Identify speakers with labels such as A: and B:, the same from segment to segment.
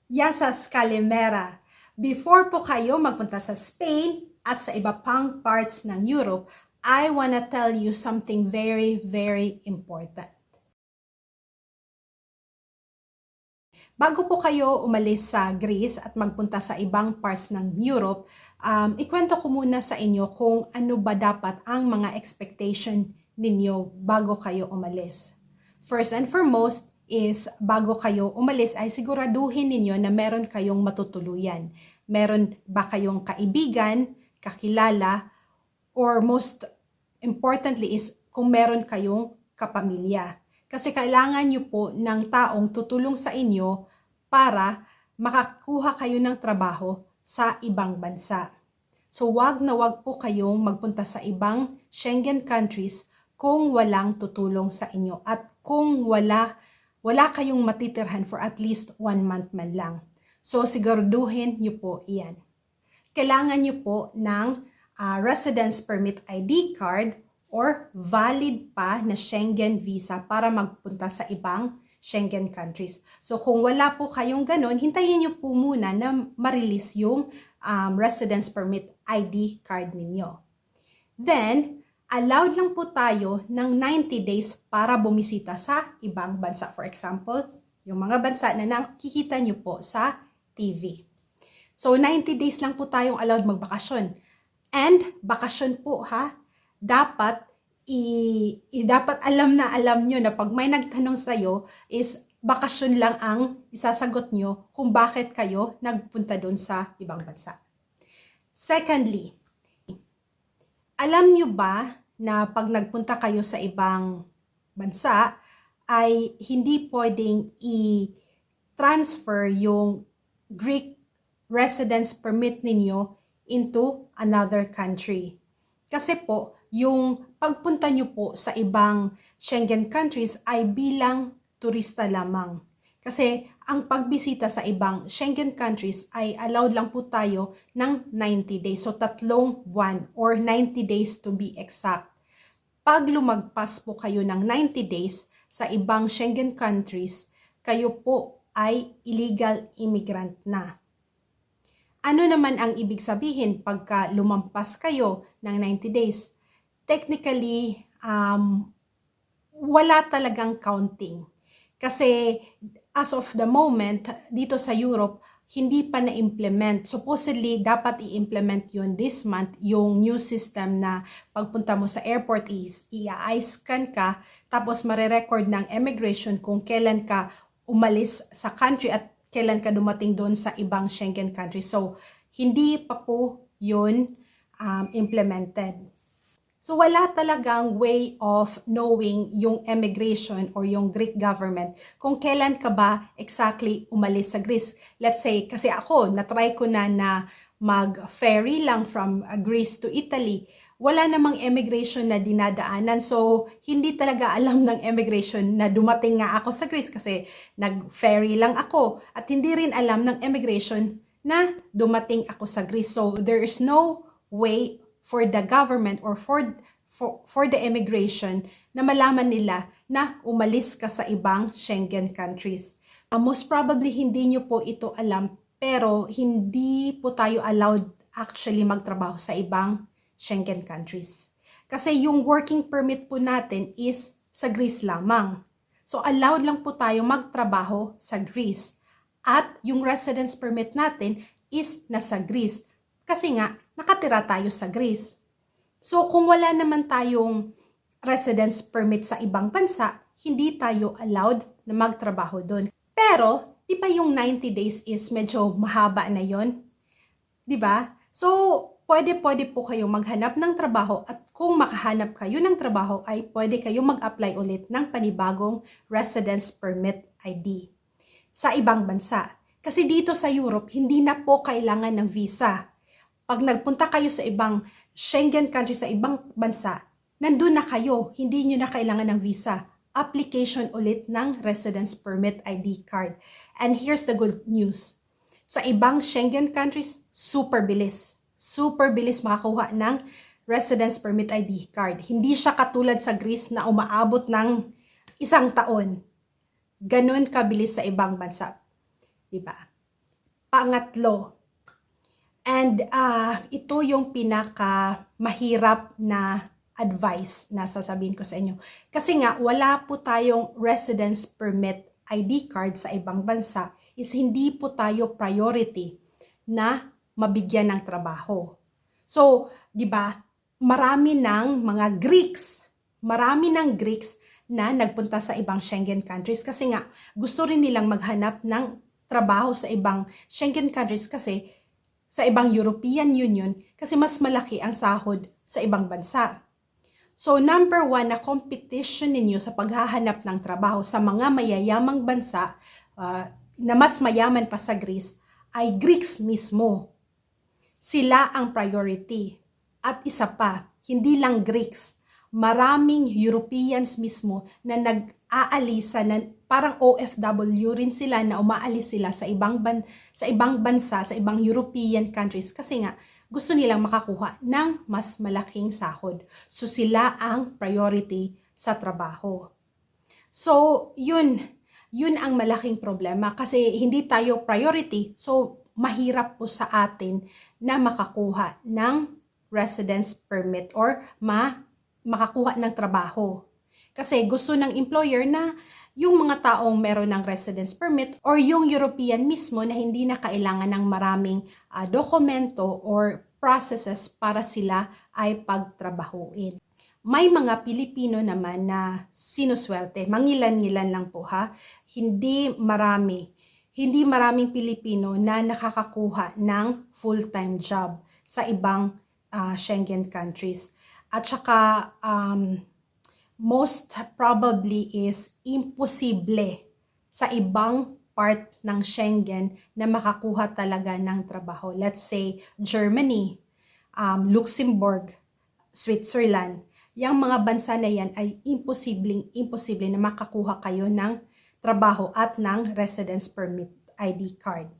A: Yasas Kalimera. Before po kayo magpunta sa Spain at sa iba pang parts ng Europe, I wanna tell you something very, very important. Bago po kayo umalis sa Greece at magpunta sa ibang parts ng Europe, ikwento ko muna sa inyo kung ano ba dapat ang mga expectation ninyo bago kayo umalis. First and foremost is bago kayo umalis ay siguraduhin ninyo na meron kayong matutuluyan. Meron ba kayong kaibigan, kakilala, or most importantly is kung meron kayong kapamilya. Kasi kailangan nyo po ng taong tutulong sa inyo para makakuha kayo ng trabaho sa ibang bansa. So wag na wag po kayong magpunta sa ibang Schengen countries kung walang tutulong sa inyo at kung wala kayong matitirhan for at least 1 month man lang. So siguraduhin nyo po iyan. Kailangan nyo po ng residence permit ID card or valid pa na Schengen visa para magpunta sa ibang Schengen countries. So kung wala po kayong ganon, hintayin nyo po muna na ma-release yung residence permit ID card ninyo. Then, allowed lang po tayo ng 90 days para bumisita sa ibang bansa. For example, yung mga bansa na nakikita nyo po sa TV. So 90 days lang po tayong allowed magbakasyon. And bakasyon po dapat alam nyo na pag may nagtanong sa'yo is bakasyon lang ang isasagot nyo kung bakit kayo nagpunta doon sa ibang bansa. Secondly, alam nyo ba na pag nagpunta kayo sa ibang bansa ay hindi pwedeng i-transfer yung Greek residence permit ninyo into another country. Kasi po, yung pagpunta nyo po sa ibang Schengen countries ay bilang turista lamang. Kasi ang pagbisita sa ibang Schengen countries ay allowed lang po tayo ng 90 days. So 3 buwan or 90 days to be exact. Pag lumagpas po kayo ng 90 days sa ibang Schengen countries, kayo po ay illegal immigrant na. Ano naman ang ibig sabihin pagka lumampas kayo ng 90 days? Technically, wala talagang counting. Kasi as of the moment, dito sa Europe, hindi pa na-implement. Supposedly, dapat i-implement yun this month, yung new system na pagpunta mo sa airport is i-scan ka, tapos marirecord ng immigration kung kailan ka umalis sa country at kailan ka dumating doon sa ibang Schengen country. So, hindi pa po yun implemented. So, wala talagang way of knowing yung immigration or yung Greek government kung kailan ka ba exactly umalis sa Greece. Let's say, kasi ako, natry ko na mag-ferry lang from Greece to Italy. Wala namang immigration na dinadaanan. So, hindi talaga alam ng immigration na dumating nga ako sa Greece kasi nag-ferry lang ako. At hindi rin alam ng immigration na dumating ako sa Greece. So, there is no way for the government or for the immigration na malaman nila na umalis ka sa ibang Schengen countries. Most probably, hindi nyo po ito alam, pero hindi po tayo allowed actually magtrabaho sa ibang Schengen countries. Kasi yung working permit po natin is sa Greece lamang. So, allowed lang po tayo magtrabaho sa Greece. At yung residence permit natin is nasa Greece. Kasi nga, nakatira tayo sa Greece. So, kung wala naman tayong residence permit sa ibang bansa, hindi tayo allowed na magtrabaho doon. Pero, di ba yung 90 days is medyo mahaba na yon? Di ba? So, pwede po kayo maghanap ng trabaho at kung makahanap kayo ng trabaho ay pwede kayo mag-apply ulit ng panibagong residence permit ID sa ibang bansa. Kasi dito sa Europe, hindi na po kailangan ng visa. Pag nagpunta kayo sa ibang Schengen country, sa ibang bansa, nandun na kayo, hindi nyo na kailangan ng visa. Application ulit ng residence permit ID card. And here's the good news. Sa ibang Schengen countries, super bilis. Super bilis makakuha ng residence permit ID card. Hindi siya katulad sa Greece na umaabot ng 1 taon. Ganun kabilis sa ibang bansa. Diba? Pangatlo, and ito yung pinaka mahirap na advice na sasabihin ko sa inyo. Kasi nga, wala po tayong residence permit ID card sa ibang bansa, is hindi po tayo priority na mabigyan ng trabaho. So, di ba, marami ng Greeks na nagpunta sa ibang Schengen countries kasi nga gusto rin nilang maghanap ng trabaho sa ibang Schengen countries kasi sa ibang European Union kasi mas malaki ang sahod sa ibang bansa. So, number 1 na competition ninyo sa paghahanap ng trabaho sa mga mayayamang bansa na mas mayaman pa sa Greece ay Greeks mismo. Sila ang priority. At isa pa, hindi lang Greeks, maraming Europeans mismo na nag-aalisa na parang OFW rin sila na umaalis sila sa ibang bansa, sa ibang European countries kasi nga gusto nilang makakuha ng mas malaking sahod. So sila ang priority sa trabaho. So yun ang malaking problema kasi hindi tayo priority. So mahirap po sa atin na makakuha ng residence permit or makakuha ng trabaho. Kasi gusto ng employer na yung mga taong meron ng residence permit or yung European mismo na hindi na kailangan ng maraming dokumento or processes para sila ay pagtrabahuin. May mga Pilipino naman na sinuswerte, mangilan-ngilan lang po ha, hindi maraming Pilipino na nakakakuha ng full-time job sa ibang Schengen countries. At saka most probably is imposible sa ibang part ng Schengen na makakuha talaga ng trabaho. Let's say Germany, Luxembourg, Switzerland. Yang mga bansa na yan ay imposible na makakuha kayo ng trabaho at ng residence permit ID card.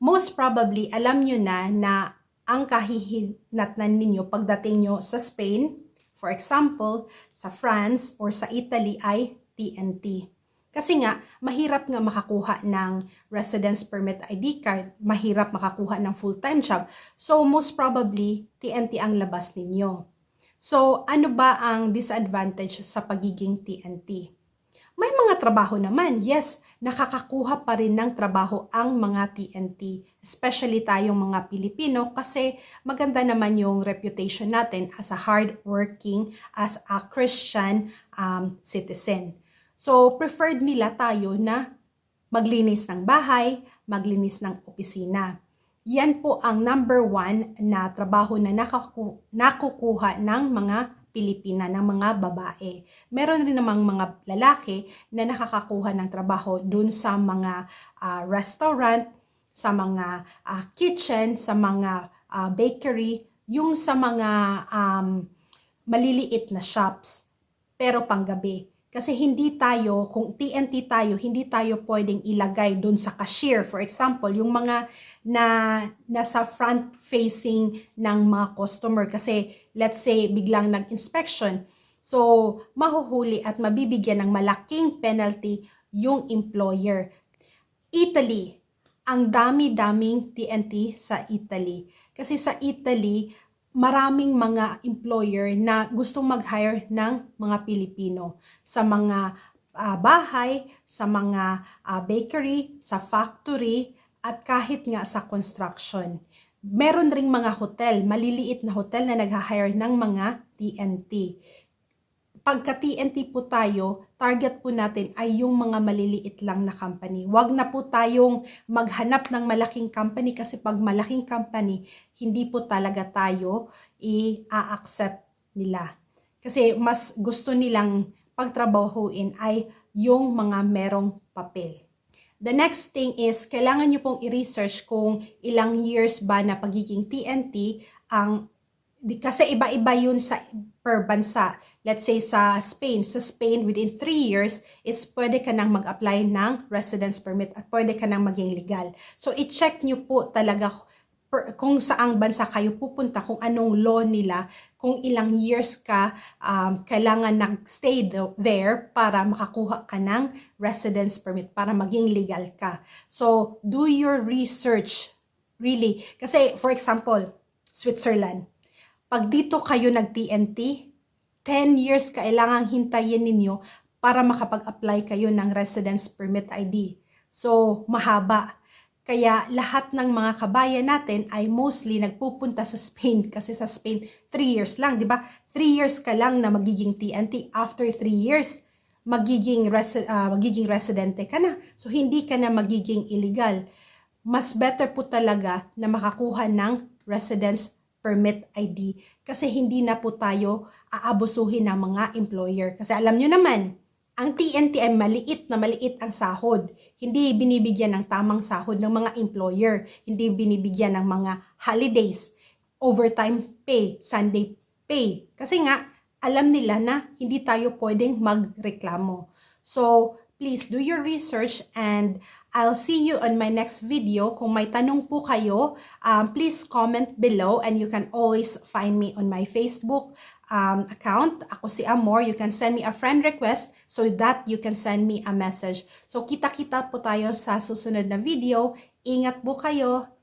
A: Most probably, alam nyo na ang kahihinatnan ninyo pagdating nyo sa Spain, for example, sa France or sa Italy ay TNT. Kasi nga, mahirap nga makakuha ng residence permit ID card, mahirap makakuha ng full-time job. So, most probably, TNT ang labas ninyo. So, ano ba ang disadvantage sa pagiging TNT? May mga trabaho naman, yes, nakakakuha pa rin ng trabaho ang mga TNT, especially tayong mga Pilipino kasi maganda naman yung reputation natin as a hardworking, as a Christian citizen. So, preferred nila tayo na maglinis ng bahay, maglinis ng opisina. Yan po ang number 1 na trabaho na nakukuha ng mga Pilipina, ng mga babae. Meron rin namang mga lalaki na nakakakuha ng trabaho dun sa mga restaurant, sa mga kitchen, sa mga bakery, yung sa mga maliliit na shops, pero panggabi. Kasi kung TNT tayo, hindi tayo pwedeng ilagay dun sa cashier. For example, yung mga nasa front-facing ng mga customer. Kasi let's say, biglang nag-inspection. So, mahuhuli at mabibigyan ng malaking penalty yung employer. Italy, ang dami-daming TNT sa Italy. Kasi sa Italy, maraming mga employer na gustong mag-hire ng mga Pilipino sa mga bahay, sa mga bakery, sa factory, at kahit nga sa construction. Meron ring mga hotel, maliliit na hotel na nag-hire ng mga TNT. Pagka TNT po tayo, target po natin ay yung mga maliliit lang na company. Huwag na po tayong maghanap ng malaking company kasi pag malaking company, hindi po talaga tayo i-accept nila. Kasi mas gusto nilang pagtrabahuin ay yung mga merong papel. The next thing is, kailangan nyo pong i-research kung ilang years ba na pagiging TNT kasi iba-iba yun per bansa. Let's say sa Spain. Sa Spain, within 3 years, is pwede ka nang mag-apply ng residence permit at pwede ka nang maging legal. So, i-check nyo po talaga kung saang bansa kayo pupunta, kung anong law nila, kung ilang years ka kailangan nag-stay there para makakuha ka ng residence permit, para maging legal ka. So, do your research, really. Kasi, for example, Switzerland, pag dito kayo nag-TNT, 10 years kailangang hintayin ninyo para makapag-apply kayo ng residence permit ID. So, mahaba. Kaya lahat ng mga kabayan natin ay mostly nagpupunta sa Spain kasi sa Spain 3 years lang, di ba? 3 years ka lang na magiging TNT. After 3 years, magiging residente ka na. So hindi ka na magiging illegal. Mas better po talaga na makakuha ng residence permit ID kasi hindi na po tayo aabusuhin ng mga employer. Kasi alam nyo naman, ang TNT ay maliit ang sahod. Hindi binibigyan ng tamang sahod ng mga employer. Hindi binibigyan ng mga holidays, overtime pay, Sunday pay. Kasi nga, alam nila na hindi tayo pwedeng magreklamo. So, please do your research and I'll see you on my next video. Kung may tanong po kayo, please comment below and you can always find me on my Facebook account. Ako si Amor. You can send me a friend request so that you can send me a message. So, kita-kita po tayo sa susunod na video. Ingat po kayo.